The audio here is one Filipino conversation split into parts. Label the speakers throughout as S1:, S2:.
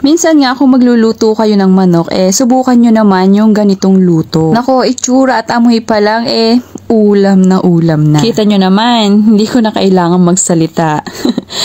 S1: Minsan nga kung magluluto kayo ng manok, subukan nyo naman yung ganitong luto. Nako, itsura at amoy pa lang, ulam na ulam na. Kita nyo naman, hindi ko na kailangan magsalita.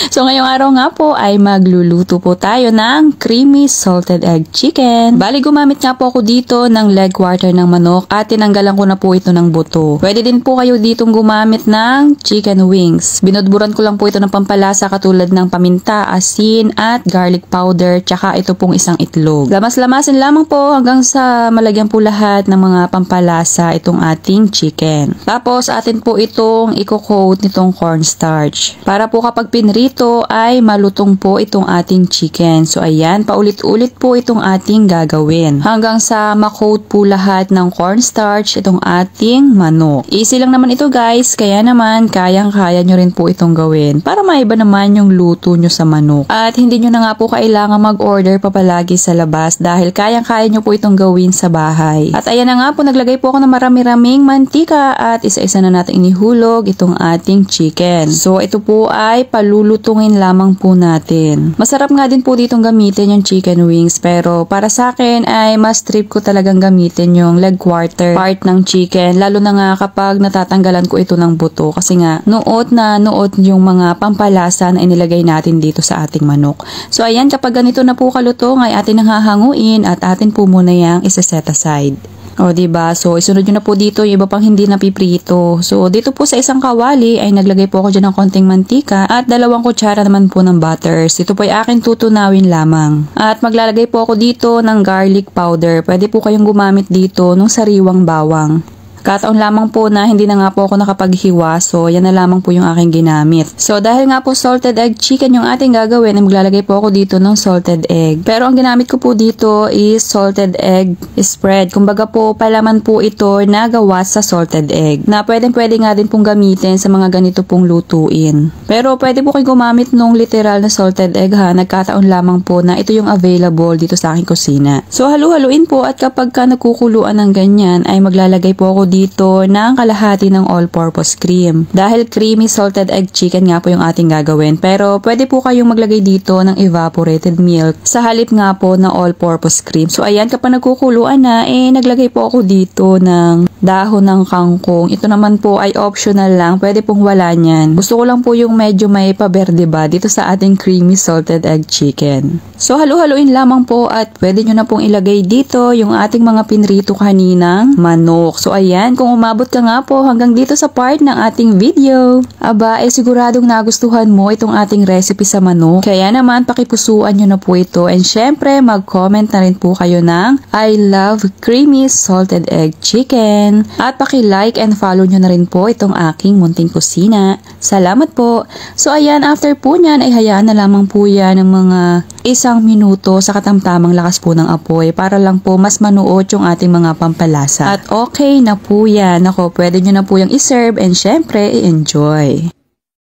S1: So ngayong araw nga po ay magluluto po tayo ng creamy salted egg chicken. Bali gumamit nga po ako dito ng leg quarter ng manok at tinanggalan ko na po ito ng buto. Pwede din po kayo ditong gumamit ng chicken wings. Binudburan ko lang po ito ng pampalasa katulad ng paminta, asin at garlic powder tsaka ito pong isang itlog. Lamas-lamasin lamang po hanggang sa malagyan po lahat ng mga pampalasa itong ating chicken. Tapos atin po itong i-coat nitong cornstarch. Para po kapag pinrito ay malutong po itong ating chicken. So ayan, paulit-ulit po itong ating gagawin. Hanggang sa ma-coat po lahat ng cornstarch itong ating manok. Easy lang naman ito guys, kaya naman kayang-kaya nyo rin po itong gawin. Para maiba naman yung luto nyo sa manok. At hindi nyo na nga po kailangan mag-order pa palagi sa labas dahil kayang-kaya nyo po itong gawin sa bahay. At ayan na nga po, naglagay po ako ng marami-raming mantika at isa-isa na natin inihulog itong ating chicken. So ito po ay palulutungin lamang po natin. Masarap nga din po ditong gamitin yung chicken wings pero para sa akin ay mas trip ko talagang gamitin yung leg quarter part ng chicken lalo na nga kapag natatanggalan ko ito ng buto kasi nga nuot na nuot yung mga pampalasa na inilagay natin dito sa ating manok. So ayan, kapag ganito na po kalutong ay atin nang hahanguin at atin po muna yang isa-set aside. O diba? So isunod nyo na po dito yung iba pang hindi napiprito. So dito po sa isang kawali ay naglagay po ako dyan ng konting mantika at 2 kutsara naman po ng butters. Ito po ay akin tutunawin lamang. At maglalagay po ako dito ng garlic powder. Pwede po kayong gumamit dito ng sariwang bawang. Kataon lamang po na hindi na nga po ako nakapaghiwa, so yan na lamang po yung aking ginamit. So dahil nga po salted egg chicken yung ating gagawin, ay maglalagay po ako dito ng salted egg. Pero ang ginamit ko po dito is salted egg spread. Kumbaga po palaman po ito na gawa sa salted egg. Na pwede nga din pong gamitin sa mga ganito pong lutuin. Pero pwede po kayo gumamit nung literal na salted egg ha. Nagkataon lamang po na ito yung available dito sa aking kusina. So halu-haluin po at kapag ka nagkukuluan ng ganyan ay maglalagay po ako dito ng kalahati ng all-purpose cream. Dahil creamy salted egg chicken nga po yung ating gagawin. Pero pwede po kayong maglagay dito ng evaporated milk sa halip nga po na all-purpose cream. So ayan, kapag nagkukuluan na, naglagay po ako dito ng dahon ng kangkong. Ito naman po ay optional lang. Pwede pong wala niyan. Gusto ko lang po yung medyo may paberde ba dito sa ating creamy salted egg chicken. So halu-haluin lamang po at pwede nyo na pong ilagay dito yung ating mga pinrito kaninang manok. So ayan, kung umabot ka nga po hanggang dito sa part ng ating video, aba, siguradong nagustuhan mo itong ating recipe sa manok. Kaya naman, pakipusuan nyo na po ito. And syempre, mag-comment na rin po kayo ng I love creamy salted egg chicken. At paki-like and follow nyo na rin po itong aking munting kusina. Salamat po. So ayan, after po nyan, ay hayaan na lamang po yan ng mga 1 minuto sa katamtamang lakas po ng apoy para lang po mas manuot yung ating mga pampalasa. At okay na po yan. Ako, pwede nyo na po yung iserve and syempre, i-enjoy.